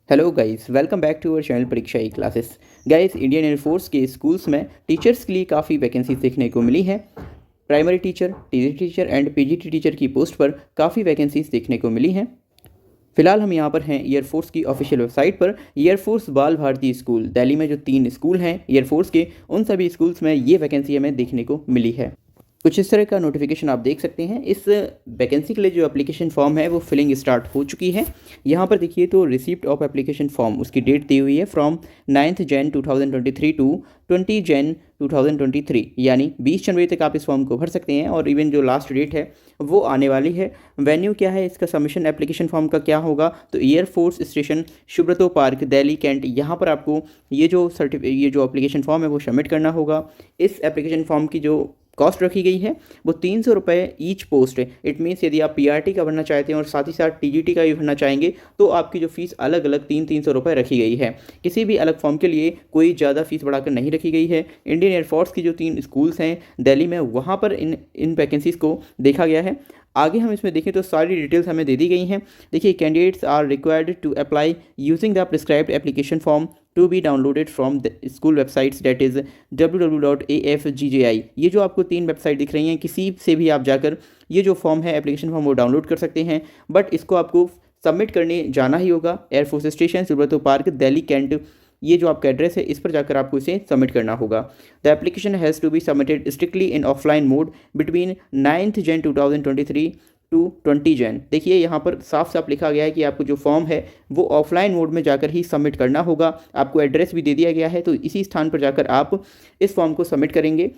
Hello guys, welcome back to our channel Pariksha E classes. Guys, Indian air force के schools में teachers के लिए काफ़ी वैकेंसीज देखने को मिली हैं। Primary teacher, TG teacher and PGT teacher की पोस्ट पर काफ़ी वैकेंसीज देखने को मिली हैं। फिलहाल हम यहाँ पर हैं एयरफोर्स की ऑफिशियल वेबसाइट पर। एयरफोर्स बाल भारती स्कूल दिल्ली में जो 3 स्कूल हैं एयरफोर्स के, उन सभी स्कूल्स में ये वैकेंसी हमें देखने को मिली है। कुछ इस तरह का नोटिफिकेशन आप देख सकते हैं। इस वैकेंसी के लिए जो एप्लीकेशन फॉर्म है वो फिलिंग स्टार्ट हो चुकी है। यहाँ पर देखिए तो रिसिप्ट ऑफ एप्लीकेशन फॉर्म, उसकी डेट दी हुई है फ्रॉम 9 जैन 2023 टू 20 जैन 2023, यानी 20 जनवरी तक आप इस फॉर्म को भर सकते हैं और इवन जो लास्ट डेट है वो आने वाली है। वेन्यू क्या है इसका, सबमिशन एप्लीकेशन फॉर्म का क्या होगा, तो air force station Subroto park Delhi Cantt, यहाँ पर आपको ये जो एप्लीकेशन फॉर्म है वो सबमिट करना होगा। इस एप्लीकेशन फॉर्म की जो कॉस्ट रखी गई है वो 300 रुपये ईच पोस्ट है। इट मीन्स यदि आप पीआरटी का भरना चाहते हैं और साथ ही साथ टीजीटी का भी भरना चाहेंगे तो आपकी जो फीस अलग अलग 300 रुपये रखी गई है। किसी भी अलग फॉर्म के लिए कोई ज़्यादा फीस बढ़ाकर नहीं रखी गई है। इंडियन एयरफोर्स की जो 3 स्कूल्स हैं दिल्ली में, वहाँ पर इन वैकेंसीज़ को देखा गया है। आगे हम इसमें देखें तो सारी डिटेल्स हमें दे दी गई हैं। देखिए, candidates are required to apply using the prescribed application form to be downloaded from the school websites date is www.afgji। ये जो आपको 3 वेबसाइट दिख रही हैं, किसी से भी आप जाकर ये जो फॉर्म है एप्लीकेशन फॉर्म वो डाउनलोड कर सकते हैं। बट इसको आपको सबमिट करने जाना ही होगा air force station Subroto park Delhi cantt, ये जो आपका एड्रेस है इस पर जाकर आपको इसे सबमिट करना होगा। The application has to be submitted strictly in offline mode between 9 Jan 2023 to 20 Jan. देखिए यहाँ पर साफ साफ लिखा गया है कि आपको जो फॉर्म है वो ऑफलाइन मोड में जाकर ही सबमिट करना होगा। आपको एड्रेस भी दे दिया गया है, तो इसी स्थान पर जाकर आप इस फॉर्म को सबमिट करेंगे।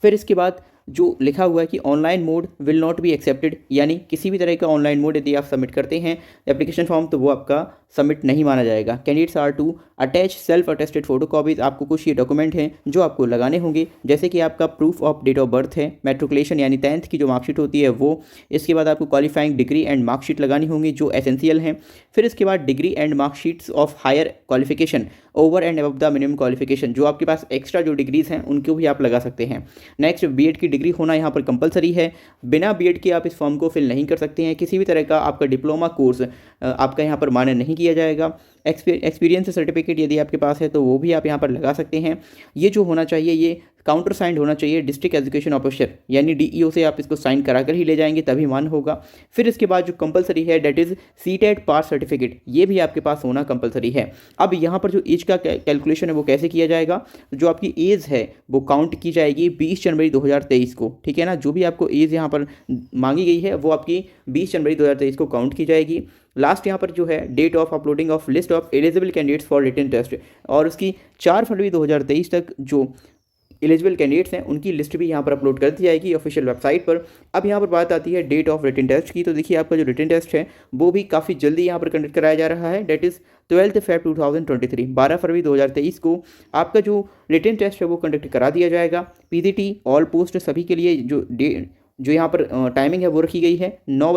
फिर इसके बाद जो लिखा हुआ है कि online mode will not be accepted, यानी किसी भी तरह का ऑनलाइन मोड यदि आप सबमिट करते हैं एप्लीकेशन फॉर्म तो वो आपका सबमिट नहीं माना जाएगा। Candidates are to attach self attested photo copies. आपको कुछ ये डॉक्यूमेंट हैं जो आपको लगाने होंगे, जैसे कि आपका proof of date of birth है, मेट्रिकुलेशन यानी 10th की जो मार्कशीट होती है वो। इसके बाद आपको क्वालिफाइंग डिग्री एंड मार्कशीट लगानी होंगी जो एसेंशियल हैं। फिर इसके बाद degree and marksheets of higher qualification over and above the minimum qualification, जो आपके पास एक्स्ट्रा जो डिग्रीज हैं उनको भी आप लगा सकते हैं। नेक्स्ट, बीएड की डिग्री होना यहाँ पर कंपलसरी है। बिना बीएड के आप इस फॉर्म को फिल नहीं कर सकते हैं। किसी भी तरह का आपका डिप्लोमा कोर्स आपका यहाँ पर मान्य नहीं किया जाएगा। एक्सपीरियंस सर्टिफिकेट यदि आपके पास है तो वो भी आप यहाँ पर लगा सकते हैं। ये जो होना चाहिए ये काउंटर साइंड होना चाहिए डिस्ट्रिक्ट एजुकेशन ऑफिसर यानी डीईओ से आप इसको साइन करा कर ही ले जाएंगे तभी मान होगा। फिर इसके बाद जो कंपलसरी है that is CTET pass certificate, ये भी आपके पास होना कंपलसरी है। अब यहाँ पर जो एज का कैलकुलेशन है वो कैसे किया जाएगा, जो आपकी एज है वो काउंट की जाएगी 20 जनवरी 2023 को, ठीक है ना। जो भी आपको एज यहाँ पर मांगी गई है वो आपकी 20 जनवरी 2023 को काउंट की जाएगी। लास्ट यहाँ पर जो है date of uploading of list of eligible candidates for written test, और उसकी 4 फरवरी 2023 तक जो एलिजिबल कैंडिडेट्स हैं उनकी लिस्ट भी यहाँ पर अपलोड कर दी जाएगी ऑफिशियल वेबसाइट पर। अब यहाँ पर बात आती है डेट ऑफ रिटन टेस्ट की, तो देखिए आपका जो रिटन टेस्ट है वो भी काफ़ी जल्दी यहाँ पर कंडक्ट कराया जा रहा है। डेट इज़ 12 फेब 2023, 12 फरवरी 2023 को आपका जो रिटन टेस्ट है वो कंडक्ट करा दिया जाएगा। पीजीटी ऑल पोस्ट सभी के लिए जो यहाँ पर टाइमिंग है वो रखी गई है 9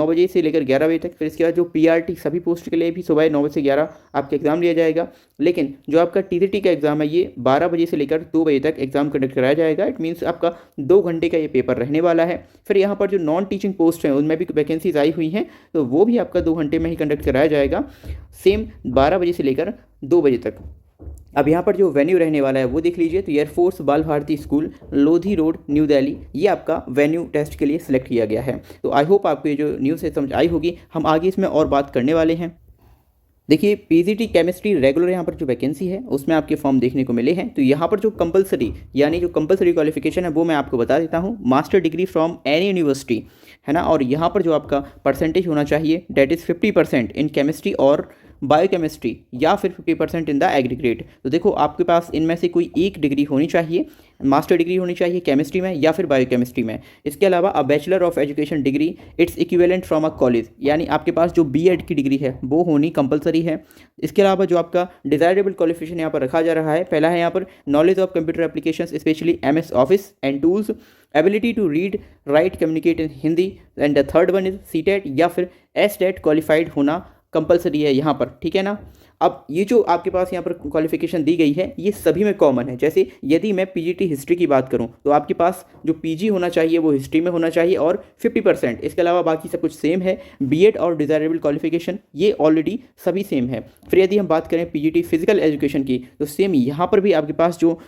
बजे से लेकर 11 बजे तक। फिर इसके बाद जो पीआरटी सभी पोस्ट के लिए भी सुबह 9 बजे से 11 आपका एग्ज़ाम लिया जाएगा। लेकिन जो आपका टीजीटी का एग्ज़ाम है ये 12 बजे से लेकर 2 बजे तक एग्ज़ाम कंडक्ट कराया जाएगा। इट मीन्स आपका 2 घंटे का ये पेपर रहने वाला है। फिर यहाँ पर जो नॉन टीचिंग पोस्ट हैं उनमें भी वैकेंसीज आई हुई हैं, तो वो भी आपका 2 घंटे में ही कंडक्ट कराया जाएगा, सेम 12 बजे से लेकर 2 बजे तक। अब यहाँ पर जो वेन्यू रहने वाला है वो देख लीजिए, तो air force Bal Bharati school, Lodhi road, New Delhi, ये आपका वेन्यू टेस्ट के लिए सिलेक्ट किया गया है। तो आई होप आपको ये जो न्यूज़ है समझ आई होगी। हम आगे इसमें और बात करने वाले हैं। देखिए, पीजीटी केमिस्ट्री रेगुलर यहाँ पर जो वैकेंसी है उसमें आपके फॉर्म देखने को मिले हैं। तो यहाँ पर जो कंपलसरी यानी जो कंपलसरी क्वालिफिकेशन है वो मैं आपको बता देता हूँ। Master degree from any university है ना, और यहाँ पर जो आपका परसेंटेज होना चाहिए डेट इज़ 50% इन केमिस्ट्री और बायोकेमिस्ट्री या फिर 50% इन द एग्रीग्रेट। तो देखो आपके पास इनमें से कोई एक डिग्री होनी चाहिए, मास्टर डिग्री होनी चाहिए केमिस्ट्री में या फिर बायोकेमिस्ट्री में। इसके अलावा a bachelor of education degree its equivalent from a college, यानी आपके पास जो बीएड की डिग्री है वो होनी कंपलसरी है। इसके अलावा जो आपका डिजायरेबल क्वालिफिकेशन यहाँ पर रखा जा रहा है, पहला है यहाँ पर knowledge of computer applications specially MS Office and tools, ability to read write communicate in Hindi, and the third one is CTET या फिर एसटेट क्वालिफाइड होना कंपलसरी है यहाँ पर, ठीक है ना। अब ये जो आपके पास यहाँ पर क्वालिफिकेशन दी गई है ये सभी में कॉमन है। जैसे यदि मैं पीजीटी हिस्ट्री की बात करूँ तो आपके पास जो पीजी होना चाहिए वो हिस्ट्री में होना चाहिए और 50%, इसके अलावा बाकी सब कुछ सेम है। बीएड और डिज़ायरेबल क्वालिफिकेशन ये ऑलरेडी सभी सेम है। फिर यदि हम बात करें पीजीटी फिजिकल एजुकेशन की तो सेम यहाँ पर भी आपके पास जो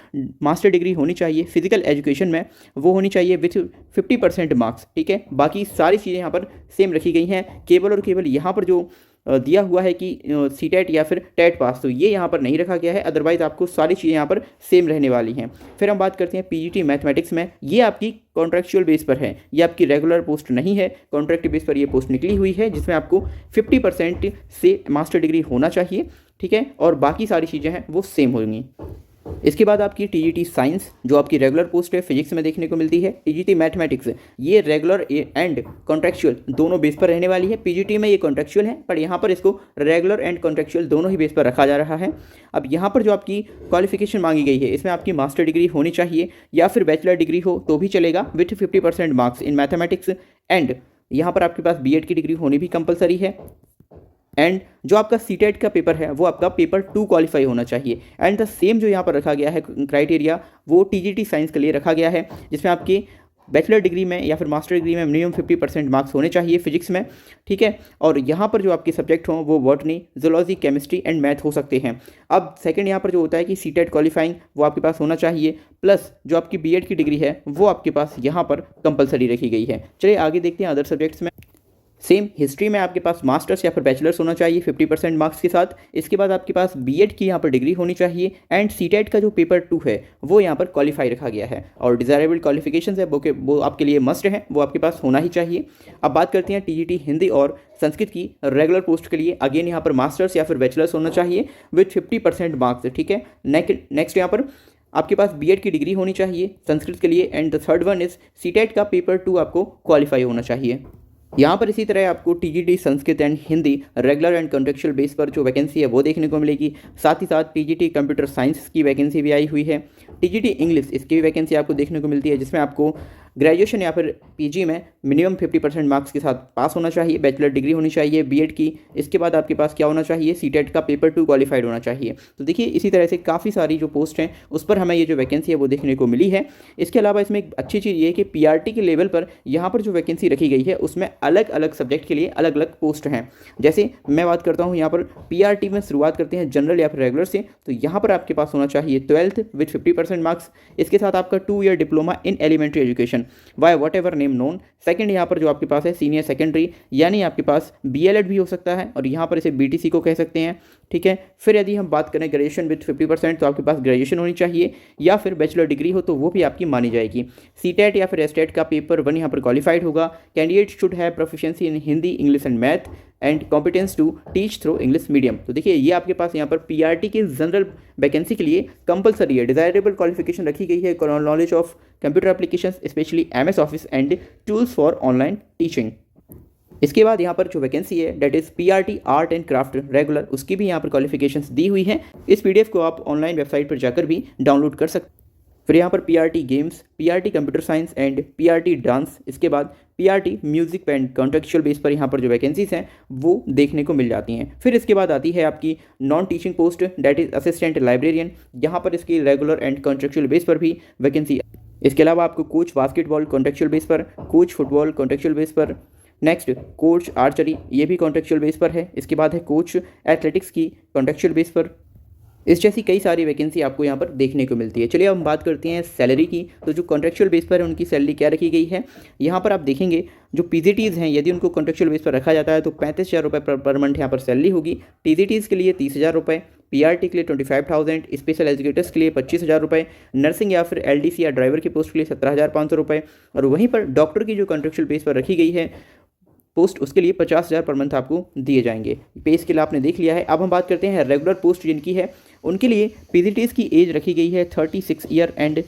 मास्टर डिग्री होनी चाहिए फिजिकल एजुकेशन में वो होनी चाहिए विथ 50% मार्क्स, ठीक है। बाकी सारी चीज़ें यहाँ पर सेम रखी गई हैं। केवल और केवल यहाँ पर जो दिया हुआ है कि सीटेट या फिर टेट पास, तो ये यहाँ पर नहीं रखा गया है। अदरवाइज आपको सारी चीज़ें यहाँ पर सेम रहने वाली हैं। फिर हम बात करते हैं पीजीटी मैथमेटिक्स में, ये आपकी कॉन्ट्रैक्चुअल बेस पर है, ये आपकी रेगुलर पोस्ट नहीं है, कॉन्ट्रैक्ट बेस पर ये पोस्ट निकली हुई है जिसमें आपको 50% से मास्टर डिग्री होना चाहिए, ठीक है। और बाकी सारी चीज़ें हैं वो सेम होंगी। इसके बाद आपकी टीजीटी साइंस जो आपकी रेगुलर पोस्ट है फिजिक्स में देखने को मिलती है। टीजीटी मैथमेटिक्स ये रेगुलर एंड कॉन्ट्रैक्चुअल दोनों बेस पर रहने वाली है। पीजीटी में ये कॉन्ट्रैक्चुअल है पर यहाँ पर इसको रेगुलर एंड कॉन्ट्रैक्चुअल दोनों ही बेस पर रखा जा रहा है। अब यहाँ पर जो आपकी क्वालिफिकेशन मांगी गई है इसमें आपकी मास्टर डिग्री होनी चाहिए या फिर बैचलर डिग्री हो तो भी चलेगा with 50% marks in mathematics. And यहाँ पर आपके पास बीएड की डिग्री होनी भी कंपलसरी है। एंड जो आपका सीटेट का पेपर है वो आपका पेपर 2 क्वालिफाई होना चाहिए। एंड द सेम जो यहाँ पर रखा गया है क्राइटेरिया वो टीजीटी साइंस के लिए रखा गया है जिसमें आपकी बैचलर डिग्री में या फिर मास्टर डिग्री में मिनिमम 50% मार्क्स होने चाहिए फिजिक्स में, ठीक है। और यहाँ पर जो आपके सब्जेक्ट हों वो botany, zoology, chemistry and math हो सकते हैं। अब सेकंड यहाँ पर जो होता है कि सीटेट क्वालिफाइंग वो आपके पास होना चाहिए, प्लस जो आपकी बीएड की डिग्री है वो आपके पास यहाँ पर कंपलसरी रखी गई है। चलिए आगे देखते हैं अदर सब्जेक्ट्स में। सेम हिस्ट्री में आपके पास मास्टर्स या फिर बैचलर्स होना चाहिए 50% मार्क्स के साथ। इसके बाद आपके पास बीएड की यहाँ पर डिग्री होनी चाहिए। एंड सीटेट का जो पेपर 2 है वो यहाँ पर क्वालिफाई रखा गया है। और डिज़ायरेबल क्वालिफिकेशंस है वो आपके लिए मस्ट है, वो आपके पास होना ही चाहिए। अब बात करते हैं टीजीटी हिंदी और संस्कृत की रेगुलर पोस्ट के लिए। अगेन यहाँ पर मास्टर्स या फिर बैचलर्स होना चाहिए विथ 50% मार्क्स, ठीक है। नेक्स्ट यहाँ पर आपके पास बीएड की डिग्री होनी चाहिए संस्कृत के लिए। And the third one is CTET का पेपर 2 आपको क्वालिफाई होना चाहिए। यहाँ पर इसी तरह आपको TGT Sanskrit and Hindi regular and contractual base पर जो वैकेंसी है वो देखने को मिलेगी। साथ ही साथ टीजीटी कंप्यूटर साइंस की वैकेंसी भी आई हुई है। टीजीटी इंग्लिश इसकी भी वैकेंसी आपको देखने को मिलती है जिसमें आपको ग्रेजुएशन या फिर पीजी में मिनिमम 50% मार्क्स के साथ पास होना चाहिए, बैचलर डिग्री होनी चाहिए बीएड की। इसके बाद आपके पास क्या होना चाहिए, सीटेट का पेपर 2 क्वालिफाइड होना चाहिए। तो देखिए इसी तरह से काफ़ी सारी जो पोस्ट हैं उस पर हमें ये जो वैकेंसी है वो देखने को मिली है। इसके अलावा इसमें एक अच्छी चीज़ ये है कि पीआरटी के लेवल पर यहाँ पर जो वैकेंसी रखी गई है उसमें अलग अलग सब्जेक्ट के लिए अलग अलग पोस्ट हैं। जैसे मैं बात करता हूँ यहाँ पर पीआरटी में शुरुआत करते हैं जनरल या फिर रेगुलर से, तो यहाँ पर आपके पास होना चाहिए 12th विथ 50% मार्क्स। इसके साथ आपका 2 year diploma in elementary education by what ever name known. Second यहाँ पर जो आपके पास है सीनियर सेकेंडरी, यानी आपके पास बीएलएड भी हो सकता है और यहाँ पर इसे बीटीसी को कह सकते हैं, ठीक है। फिर यदि हम बात करें ग्रेजुएशन विथ 50% तो आपके पास ग्रेजुएशन होनी चाहिए या फिर बैचलर डिग्री हो तो वो भी आपकी मानी जाएगी। सीटेट या फिर एस्टेट का पेपर 1 यहाँ पर क्वालिफाइड होगा। Candidate should have proficiency in Hindi, English and math and competence to teach through English medium. तो देखिए ये आपके पास यहाँ पर पीआरटी की जनरल वैकेंसी के लिए कंपलसरी है। डिजायरेबल क्वालिफिकेशन रखी गई है knowledge of computer applications specially MS Office and tools for online teaching. इसके बाद यहाँ पर जो वैकेंसी है that is PRT art and craft regular, उसकी भी यहाँ पर क्वालिफिकेशंस दी हुई हैं। इस पीडीएफ को आप ऑनलाइन वेबसाइट पर जाकर भी डाउनलोड कर सकते हैं। फिर यहाँ पर PRT games, PRT computer science and PRT dance, इसके बाद PRT music and contractual base पर यहाँ पर जो वैकेंसीज हैं वो देखने को मिल जाती हैं। फिर इसके बाद आती है आपकी non teaching post that is assistant librarian, यहाँ पर इसकी रेगुलर एंड कॉन्ट्रेक्चुअल बेस पर भी वैकेंसी। इसके अलावा आपको कोच बास्केटबॉल कॉन्ट्रेक्चुअल बेस पर, कोच फुटबॉल कॉन्ट्रेक्चुअल बेस पर, नेक्स्ट कोच आर्चरी ये भी कॉन्ट्रेक्चुअल बेस पर है। इसके बाद है कोच एथलेटिक्स की कॉन्ट्रेक्चुअल बेस पर। इस जैसी कई सारी वैकेंसी आपको यहाँ पर देखने को मिलती है। चलिए अब हम बात करते हैं सैलरी की। तो जो कॉन्ट्रेक्चुअल बेस पर है उनकी सैलरी क्या रखी गई है, यहाँ पर आप देखेंगे जो पीजीटीज़ हैं यदि उनको कॉन्ट्रेक्चुअल बेस पर रखा जाता है तो 35,000 रुपये पर मंथ यहाँ पर सैलरी होगी। टीजीटीज़ के लिए 30,000 रुपये, पीआरटी के लिए 25,000, स्पेशल एजुकेटर्स के लिए 25,000 रुपये, नर्सिंग या फिर एलडीसी या ड्राइवर की पोस्ट के लिए 17,500 रुपये, और वहीं पर डॉक्टर की जो कॉन्ट्रेक्चुअल बेस पर रखी गई है पोस्ट उसके लिए 50,000 पर मंथ आपको दिए जाएंगे। पे स्केल आपने देख लिया है। अब हम बात करते हैं रेगुलर पोस्ट जिनकी है उनके लिए पीजीटीज़ की एज रखी गई है 36 ईयर एंड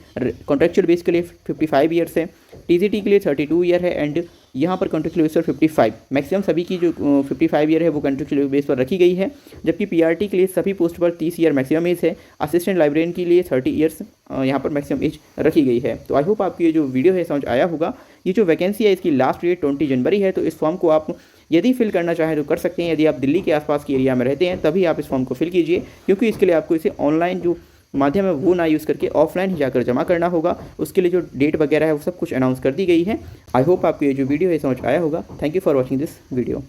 कॉन्ट्रेक्चुअल बेस के लिए 55 ईयर्स है। टीजीटी के लिए 32 ईयर है एंड यहाँ पर कॉन्ट्रेक्चुअल बेस पर 55। मैक्सिमम सभी की जो 55 ईयर है वो कॉन्ट्रेक्चुअल बेस पर रखी गई है, जबकि पीआरटी के लिए सभी पोस्ट पर 30 ईयर मैक्सिमम एज है। असिस्टेंट लाइब्रेरियन के लिए 30 ईयर्स यहाँ पर मैक्सिमम एज रखी गई है। तो आई होप आपकी ये जो वीडियो है समझ आया होगा। ये जो वैकेंसी है इसकी लास्ट डेट 20 जनवरी है, तो इस फॉर्म को आप यदि फिल करना चाहें तो कर सकते हैं। यदि आप दिल्ली के आसपास के एरिया में रहते हैं तभी आप इस फॉर्म को फिल कीजिए, क्योंकि इसके लिए आपको इसे ऑनलाइन जो माध्यम है वो ना यूज़ करके ऑफलाइन ही जाकर जमा करना होगा। उसके लिए जो डेट वगैरह है वो सब कुछ अनाउंस कर दी गई है। आई होप आपको ये जो वीडियो है समझ आया होगा। Thank you for watching this video.